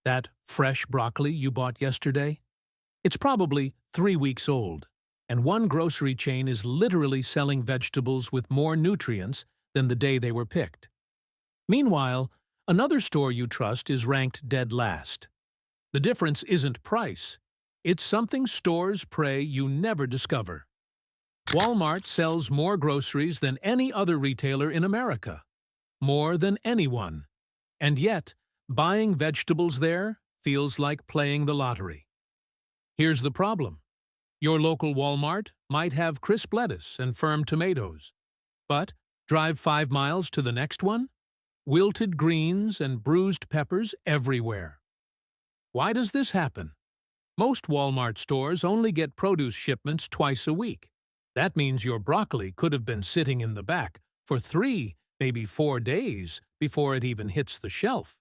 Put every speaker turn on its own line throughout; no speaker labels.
That fresh broccoli you bought yesterday? It's probably 3 weeks old, and one grocery chain is literally selling vegetables with more nutrients than the day they were picked. Meanwhile, another store you trust is ranked dead last. The difference isn't price. It's something stores pray you never discover. Walmart sells more groceries than any other retailer in America. More than anyone. And yet, buying vegetables there feels like playing the lottery. Here's the problem. Your local Walmart might have crisp lettuce and firm tomatoes. But drive 5 miles to the next one? Wilted greens and bruised peppers everywhere. Why does this happen? Most Walmart stores only get produce shipments twice a week. That means your broccoli could have been sitting in the back for 3, maybe 4 days before it even hits the shelf.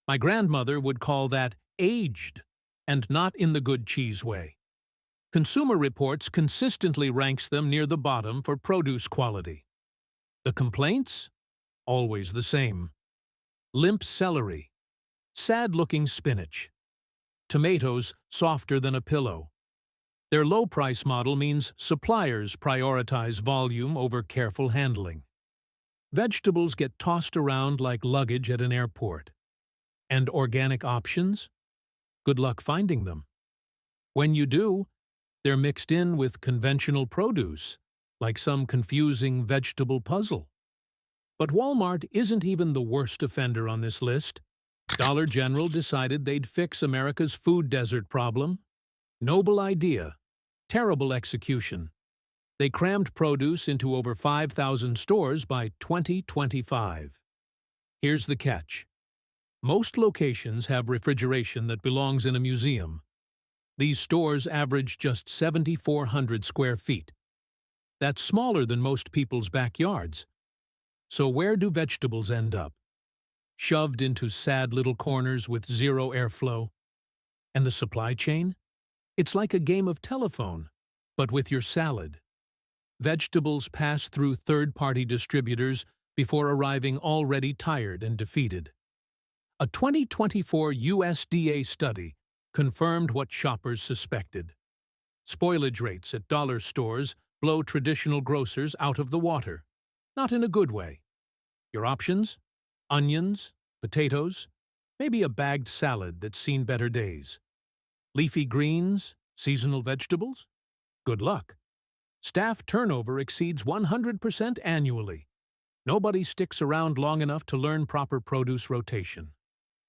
My grandmother would call that aged, and not in the good cheese way. Consumer Reports consistently ranks them near the bottom for produce quality. The complaints? Always the same. Limp celery, sad-looking spinach, tomatoes softer than a pillow. Their low-price model means suppliers prioritize volume over careful handling. Vegetables get tossed around like luggage at an airport. And organic options? Good luck finding them. When you do, they're mixed in with conventional produce, like some confusing vegetable puzzle. But Walmart isn't even the worst offender on this list. Dollar General decided they'd fix America's food desert problem. Noble idea. Terrible execution. They crammed produce into over 5,000 stores by 2025. Here's the catch. Most locations have refrigeration that belongs in a museum. These stores average just 7,400 square feet. That's smaller than most people's backyards. So where do vegetables end up? Shoved into sad little corners with zero airflow. And the supply chain? It's like a game of telephone, but with your salad. Vegetables pass through third-party distributors before arriving already tired and defeated. A 2024 USDA study confirmed what shoppers suspected. Spoilage rates at dollar stores blow traditional grocers out of the water. Not in a good way. Your options? Onions, potatoes, maybe a bagged salad that's seen better days. Leafy greens, seasonal vegetables? Good luck. Staff turnover exceeds 100% annually. Nobody sticks around long enough to learn proper produce rotation.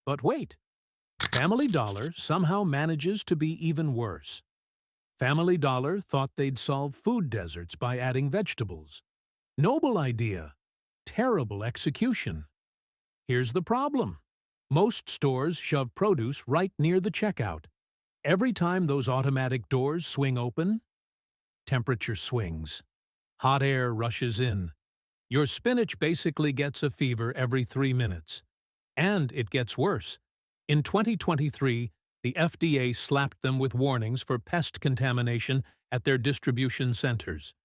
But wait, Family Dollar somehow manages to be even worse. Family Dollar thought they'd solve food deserts by adding vegetables. Noble idea. Terrible execution. Here's the problem. Most stores shove produce right near the checkout. Every time those automatic doors swing open, temperature swings. Hot air rushes in. Your spinach basically gets a fever every 3 minutes. And it gets worse. In 2023, the FDA slapped them with warnings for pest contamination at their distribution centers.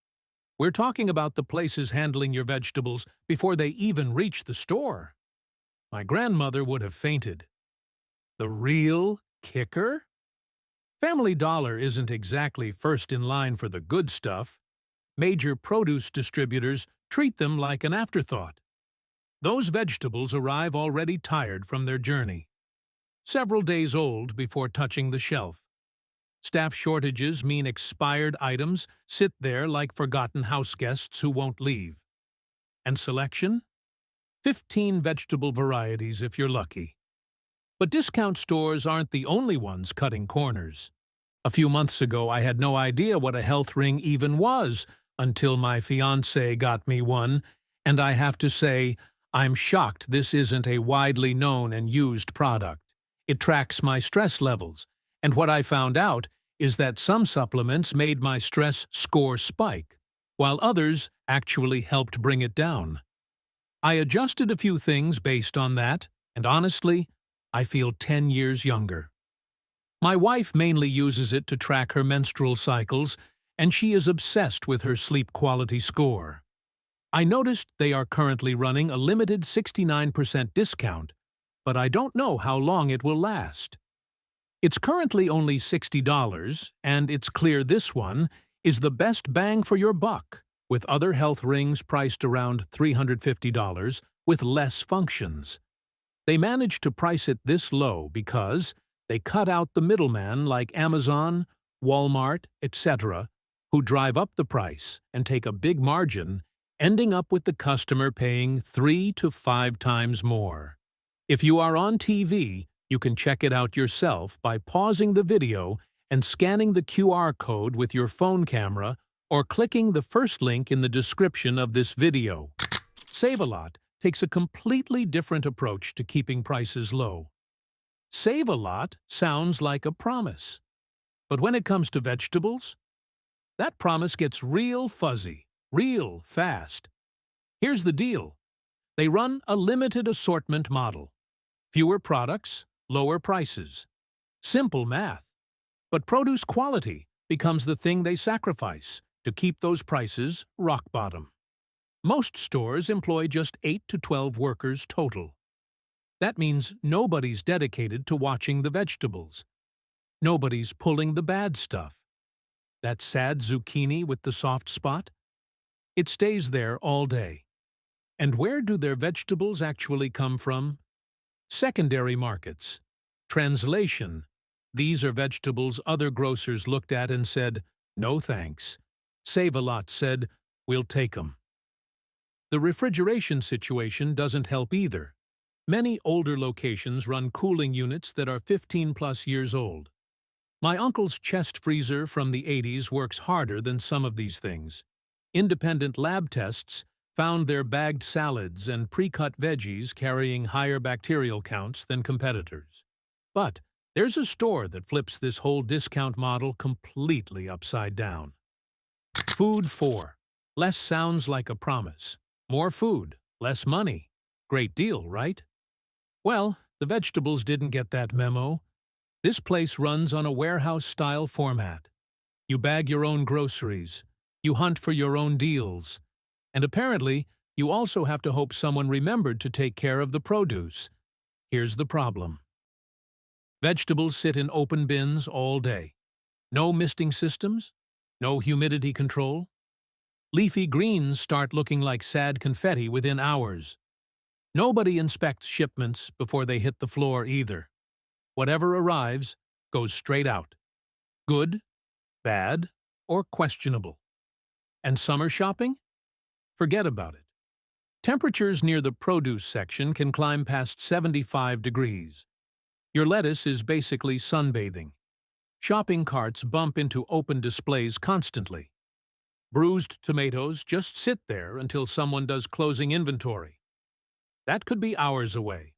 We're talking about the places handling your vegetables before they even reach the store. My grandmother would have fainted. The real kicker? Family Dollar isn't exactly first in line for the good stuff. Major produce distributors treat them like an afterthought. Those vegetables arrive already tired from their journey. Several days old before touching the shelf. Staff shortages mean expired items sit there like forgotten houseguests who won't leave. And selection? 15 vegetable varieties if you're lucky. But discount stores aren't the only ones cutting corners. A few months ago, I had no idea what a health ring even was until my fiancé got me one, and I have to say, I'm shocked this isn't a widely known and used product. It tracks my stress levels, and what I found out is that some supplements made my stress score spike, while others actually helped bring it down. I adjusted a few things based on that, and honestly, I feel 10 years younger. My wife mainly uses it to track her menstrual cycles, and she is obsessed with her sleep quality score. I noticed they are currently running a limited 69% discount, but I don't know how long it will last. It's currently only $60, and it's clear this one is the best bang for your buck, with other health rings priced around $350 with less functions. They managed to price it this low because they cut out the middleman like Amazon, Walmart, etc., who drive up the price and take a big margin, ending up with the customer paying 3 to 5 times more. If you are on TV, you can check it out yourself by pausing the video and scanning the QR code with your phone camera or clicking the first link in the description of this video. Save-A-Lot takes a completely different approach to keeping prices low. Save-A-Lot sounds like a promise. But when it comes to vegetables, that promise gets real fuzzy, real fast. Here's the deal. They run a limited assortment model. Fewer products, lower prices. Simple math. But produce quality becomes the thing they sacrifice to keep those prices rock bottom. Most stores employ just 8 to 12 workers total. That means nobody's dedicated to watching the vegetables. Nobody's pulling the bad stuff. That sad zucchini with the soft spot? It stays there all day. And where do their vegetables actually come from? Secondary markets. Translation: these are vegetables other grocers looked at and said, "No thanks." Save-A-Lot said, "We'll take 'em." The refrigeration situation doesn't help either. Many older locations run cooling units that are 15+ years old. My uncle's chest freezer from the 80s works harder than some of these things. Independent lab tests found their bagged salads and pre-cut veggies carrying higher bacterial counts than competitors. But there's a store that flips this whole discount model completely upside down. Food 4. Less sounds like a promise. More food, less money. Great deal, right? Well, the vegetables didn't get that memo. This place runs on a warehouse-style format. You bag your own groceries. You hunt for your own deals. And apparently, you also have to hope someone remembered to take care of the produce. Here's the problem. Vegetables sit in open bins all day. No misting systems, no humidity control. Leafy greens start looking like sad confetti within hours. Nobody inspects shipments before they hit the floor either. Whatever arrives goes straight out. Good, bad, or questionable. And summer shopping? Forget about it. Temperatures near the produce section can climb past 75 degrees. Your lettuce is basically sunbathing. Shopping carts bump into open displays constantly. Bruised tomatoes just sit there until someone does closing inventory. That could be hours away.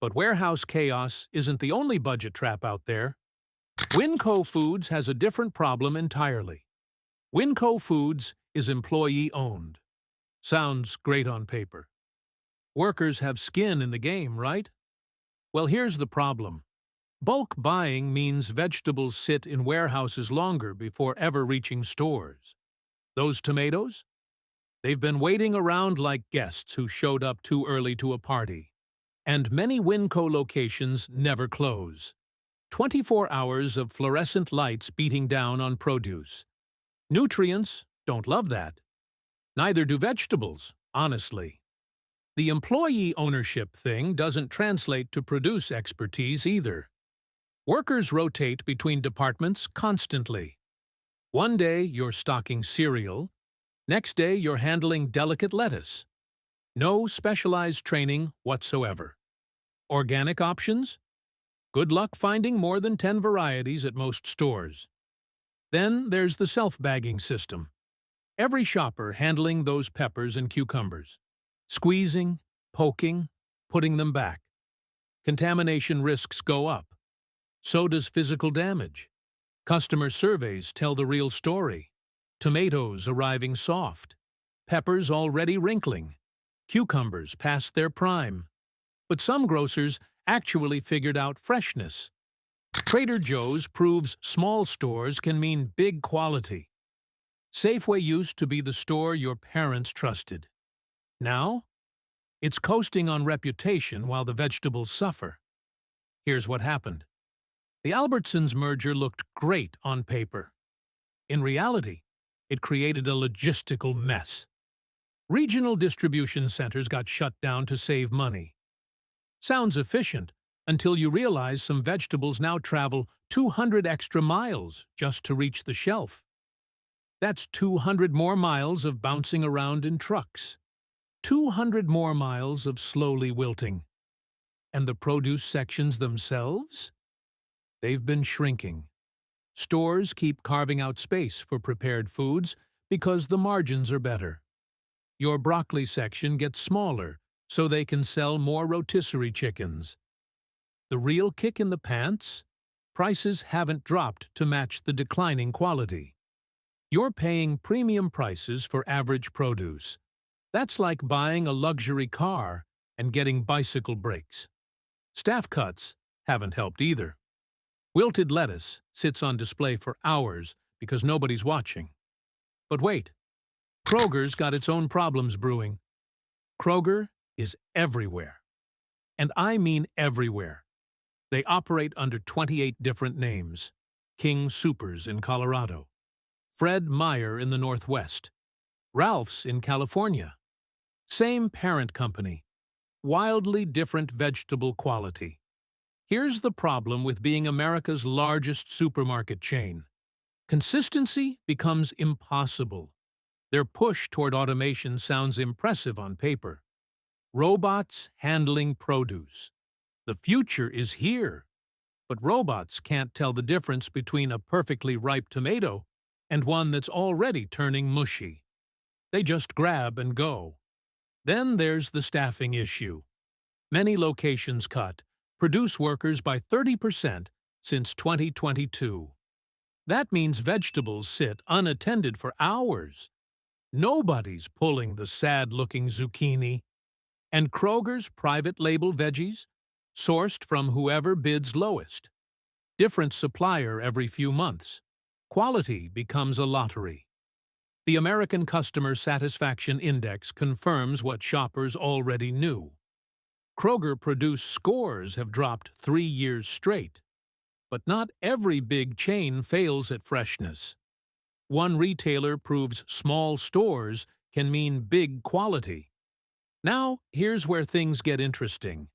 But warehouse chaos isn't the only budget trap out there. Winco Foods has a different problem entirely. Winco Foods is employee-owned. Sounds great on paper. Workers have skin in the game, right? Well, here's the problem. Bulk buying means vegetables sit in warehouses longer before ever reaching stores. Those tomatoes? They've been waiting around like guests who showed up too early to a party. And many Winco locations never close. 24 hours of fluorescent lights beating down on produce. Nutrients don't love that. Neither do vegetables, honestly. The employee ownership thing doesn't translate to produce expertise either. Workers rotate between departments constantly. One day you're stocking cereal, next day you're handling delicate lettuce. No specialized training whatsoever. Organic options? Good luck finding more than 10 varieties at most stores. Then there's the self-bagging system. Every shopper handling those peppers and cucumbers. Squeezing, poking, putting them back. Contamination risks go up. So does physical damage. Customer surveys tell the real story. Tomatoes arriving soft. Peppers already wrinkling. Cucumbers past their prime. But some grocers actually figured out freshness. Trader Joe's proves small stores can mean big quality. Safeway used to be the store your parents trusted. Now, It's coasting on reputation while the vegetables suffer. Here's what happened. The Albertsons merger looked great on paper. In reality, it created a logistical mess. Regional distribution centers got shut down to save money. Sounds efficient until you realize some vegetables now travel 200 extra miles just to reach the shelf. That's 200 more miles of bouncing around in trucks. 200 more miles of slowly wilting. And the produce sections themselves? They've been shrinking. Stores keep carving out space for prepared foods because the margins are better. Your broccoli section gets smaller so they can sell more rotisserie chickens. The real kick in the pants? Prices haven't dropped to match the declining quality. You're paying premium prices for average produce. That's like buying a luxury car and getting bicycle brakes. Staff cuts haven't helped either. Wilted lettuce sits on display for hours because nobody's watching. But wait, Kroger's got its own problems brewing. Kroger is everywhere. And I mean everywhere. They operate under 28 different names. King Soopers in Colorado, Fred Meyer in the Northwest, Ralph's in California. Same parent company, wildly different vegetable quality. Here's the problem with being America's largest supermarket chain. Consistency becomes impossible. Their push toward automation sounds impressive on paper. Robots handling produce. The future is here. But robots can't tell the difference between a perfectly ripe tomato and one that's already turning mushy. They just grab and go. Then there's the staffing issue. Many locations cut produce workers by 30% since 2022. That means vegetables sit unattended for hours. Nobody's pulling the sad-looking zucchini. And Kroger's private label veggies? Sourced from whoever bids lowest. Different supplier every few months. Quality becomes a lottery. The American Customer Satisfaction Index confirms what shoppers already knew. Kroger produce scores have dropped 3 years straight. But not every big chain fails at freshness. One retailer proves small stores can mean big quality. Now, here's where things get interesting.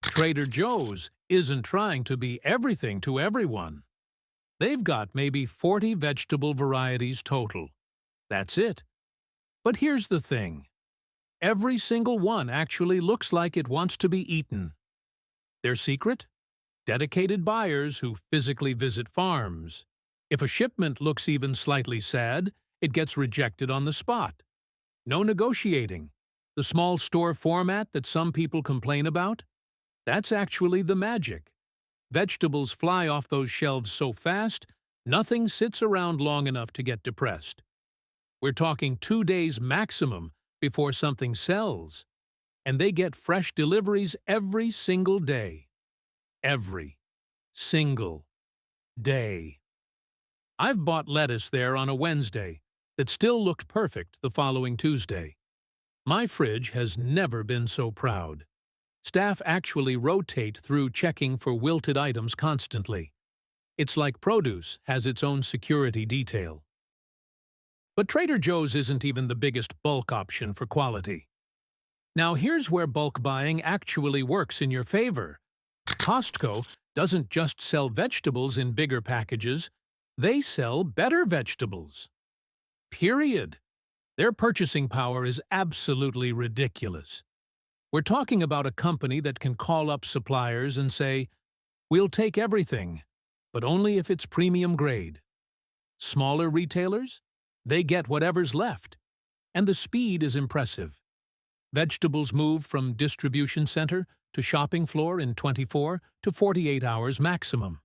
Trader Joe's isn't trying to be everything to everyone. They've got maybe 40 vegetable varieties total. That's it. But here's the thing. Every single one actually looks like it wants to be eaten. Their secret? Dedicated buyers who physically visit farms. If a shipment looks even slightly sad, it gets rejected on the spot. No negotiating. The small store format that some people complain about? That's actually the magic. Vegetables fly off those shelves so fast, nothing sits around long enough to get depressed. We're talking 2 days maximum before something sells. And they get fresh deliveries every single day. Every single day. I've bought lettuce there on a Wednesday that still looked perfect the following Tuesday. My fridge has never been so proud. Staff actually rotate through checking for wilted items constantly. It's like produce has its own security detail. But Trader Joe's isn't even the biggest bulk option for quality. Now here's where bulk buying actually works in your favor. Costco doesn't just sell vegetables in bigger packages, they sell better vegetables. Period. Their purchasing power is absolutely ridiculous. We're talking about a company that can call up suppliers and say, "We'll take everything, but only if it's premium grade." Smaller retailers? They get whatever's left. And the speed is impressive. Vegetables move from distribution center to shopping floor in 24 to 48 hours maximum.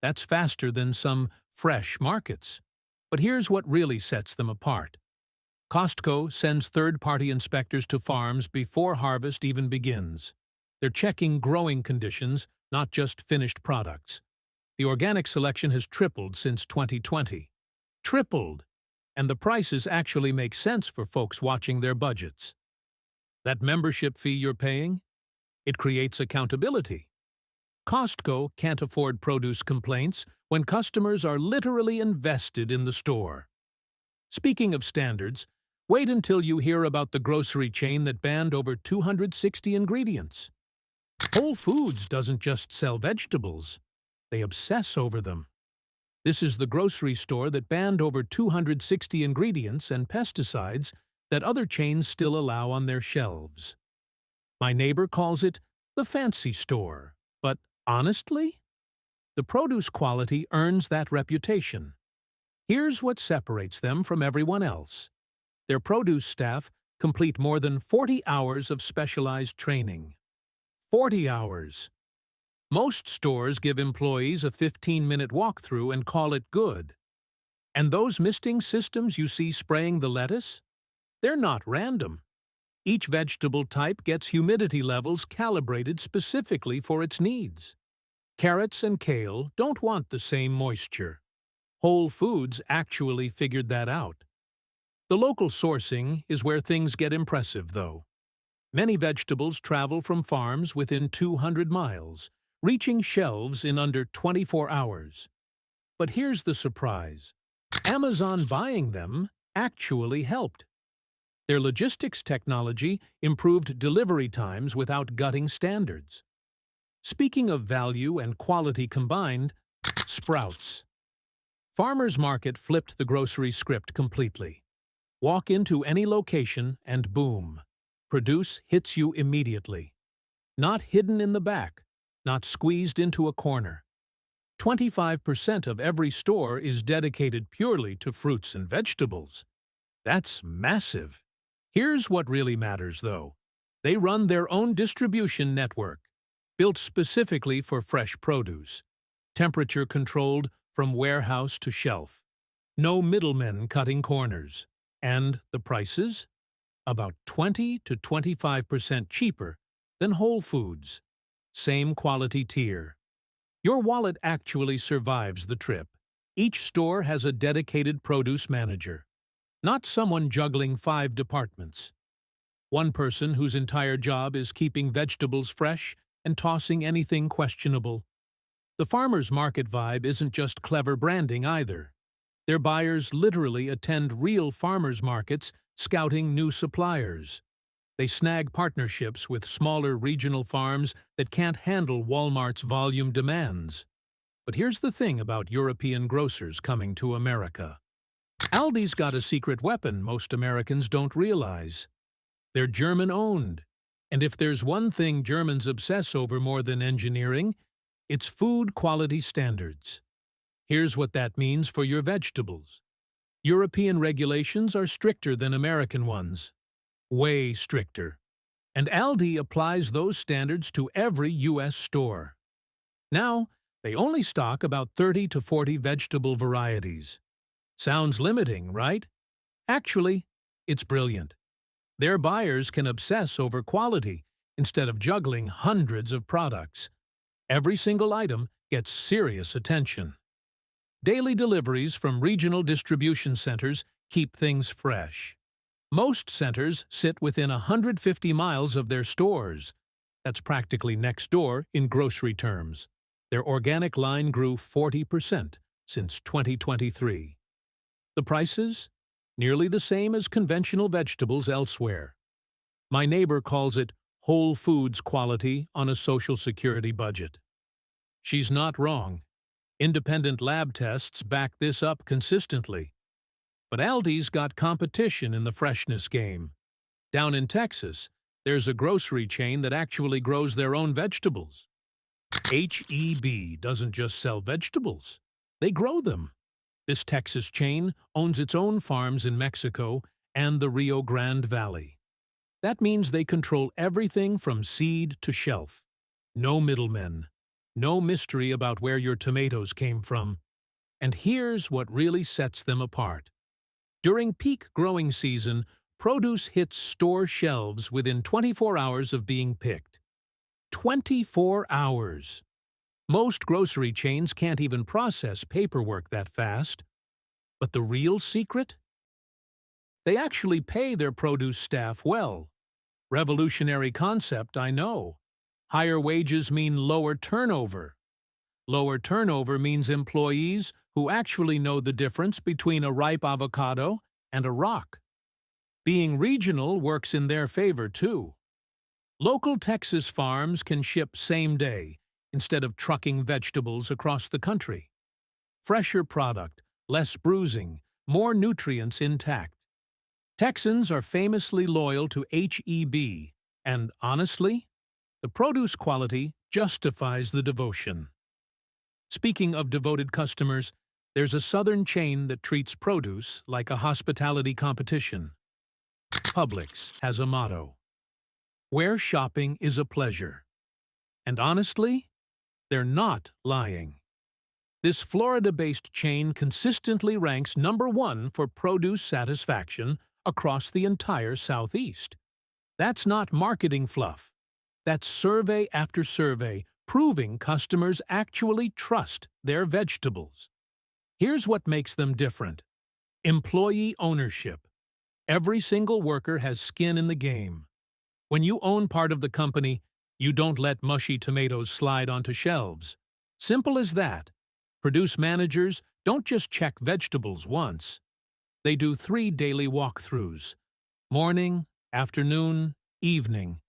That's faster than some fresh markets. But here's what really sets them apart. Costco sends third-party inspectors to farms before harvest even begins. They're checking growing conditions, not just finished products. The organic selection has tripled since 2020. Tripled! And the prices actually make sense for folks watching their budgets. That membership fee you're paying? It creates accountability. Costco can't afford produce complaints when customers are literally invested in the store. Speaking of standards, wait until you hear about the grocery chain that banned over 260 ingredients. Whole Foods doesn't just sell vegetables, they obsess over them. This is the grocery store that banned over 260 ingredients and pesticides that other chains still allow on their shelves. My neighbor calls it the fancy store, but honestly, the produce quality earns that reputation. Here's what separates them from everyone else. Their produce staff complete more than 40 hours of specialized training. 40 hours! Most stores give employees a 15-minute walkthrough and call it good. And those misting systems you see spraying the lettuce? They're not random. Each vegetable type gets humidity levels calibrated specifically for its needs. Carrots and kale don't want the same moisture. Whole Foods actually figured that out. The local sourcing is where things get impressive, though. Many vegetables travel from farms within 200 miles, reaching shelves in under 24 hours. But here's the surprise. Amazon buying them actually helped. Their logistics technology improved delivery times without gutting standards. Speaking of value and quality combined, Sprouts. Farmers Market flipped the grocery script completely. Walk into any location and boom, produce hits you immediately. Not hidden in the back, not squeezed into a corner. 25% of every store is dedicated purely to fruits and vegetables. That's massive. Here's what really matters, though. They run their own distribution network, built specifically for fresh produce, temperature-controlled from warehouse to shelf. No middlemen cutting corners. And the prices? About 20 to 25% cheaper than Whole Foods. Same quality tier. Your wallet actually survives the trip. Each store has a dedicated produce manager, not someone juggling 5 departments. One person whose entire job is keeping vegetables fresh and tossing anything questionable. The farmers market vibe isn't just clever branding either. Their buyers literally attend real farmers markets, scouting new suppliers. They snag partnerships with smaller regional farms that can't handle Walmart's volume demands. But here's the thing about European grocers coming to America. Aldi's got a secret weapon most Americans don't realize. They're German-owned. And if there's one thing Germans obsess over more than engineering, it's food quality standards. Here's what that means for your vegetables. European regulations are stricter than American ones. Way stricter. And Aldi applies those standards to every U.S. store. Now, they only stock about 30 to 40 vegetable varieties. Sounds limiting, right? Actually, it's brilliant. Their buyers can obsess over quality instead of juggling hundreds of products. Every single item gets serious attention. Daily deliveries from regional distribution centers keep things fresh. Most centers sit within 150 miles of their stores. That's practically next door in grocery terms. Their organic line grew 40% since 2023. The prices? Nearly the same as conventional vegetables elsewhere. My neighbor calls it Whole Foods quality on a Social Security budget. She's not wrong. Independent lab tests back this up consistently. But Aldi's got competition in the freshness game. Down in Texas, there's a grocery chain that actually grows their own vegetables. H-E-B doesn't just sell vegetables. They grow them. This Texas chain owns its own farms in Mexico and the Rio Grande Valley. That means they control everything from seed to shelf. No middlemen. No mystery about where your tomatoes came from. And here's what really sets them apart. During peak growing season, produce hits store shelves within 24 hours of being picked. 24 hours! Most grocery chains can't even process paperwork that fast. But the real secret? They actually pay their produce staff well. Revolutionary concept, I know. Higher wages mean lower turnover. Lower turnover means employees who actually know the difference between a ripe avocado and a rock. Being regional works in their favor, too. Local Texas farms can ship same day instead of trucking vegetables across the country. Fresher product, less bruising, more nutrients intact. Texans are famously loyal to HEB, and honestly, the produce quality justifies the devotion. Speaking of devoted customers, there's a southern chain that treats produce like a hospitality competition. Publix has a motto: where shopping is a pleasure. And honestly, they're not lying. This Florida-based chain consistently ranks #1 for produce satisfaction across the entire Southeast. That's not marketing fluff. That's survey after survey proving customers actually trust their vegetables. Here's what makes them different: employee ownership. Every single worker has skin in the game. When you own part of the company, you don't let mushy tomatoes slide onto shelves. Simple as that. Produce managers don't just check vegetables once. They do 3 daily walkthroughs: morning, afternoon, evening.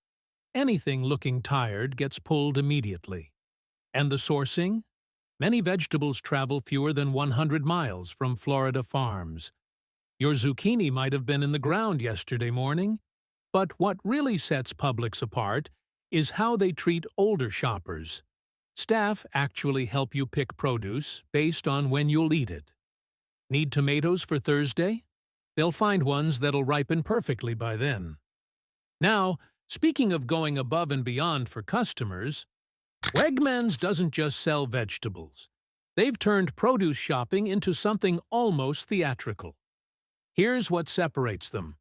Anything looking tired gets pulled immediately. And the sourcing? Many vegetables travel fewer than 100 miles from Florida farms. Your zucchini might have been in the ground yesterday morning. But what really sets Publix apart is how they treat older shoppers. Staff actually help you pick produce based on when you'll eat it. Need tomatoes for Thursday? They'll find ones that'll ripen perfectly by then. Now, speaking of going above and beyond for customers, Wegmans doesn't just sell vegetables. They've turned produce shopping into something almost theatrical. Here's what separates them.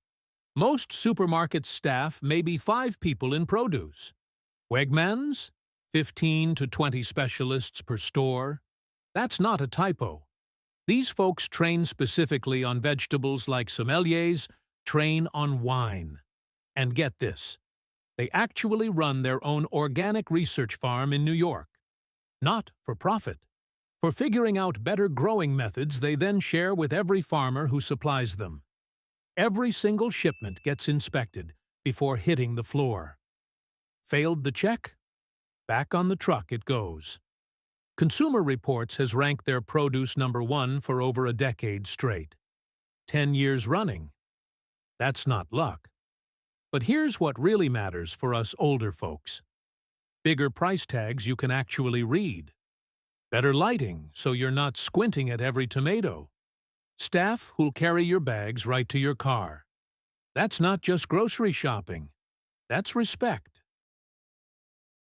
Most supermarket staff may be 5 people in produce. Wegmans? 15 to 20 specialists per store. That's not a typo. These folks train specifically on vegetables like sommeliers train on wine. And get this, they actually run their own organic research farm in New York. Not for profit. For figuring out better growing methods they then share with every farmer who supplies them. Every single shipment gets inspected before hitting the floor. Failed the check? Back on the truck it goes. Consumer Reports has ranked their produce #1 for over a decade straight. 10 years running. That's not luck. But here's what really matters for us older folks. Bigger price tags you can actually read. Better lighting so you're not squinting at every tomato. Staff who'll carry your bags right to your car. That's not just grocery shopping. That's respect.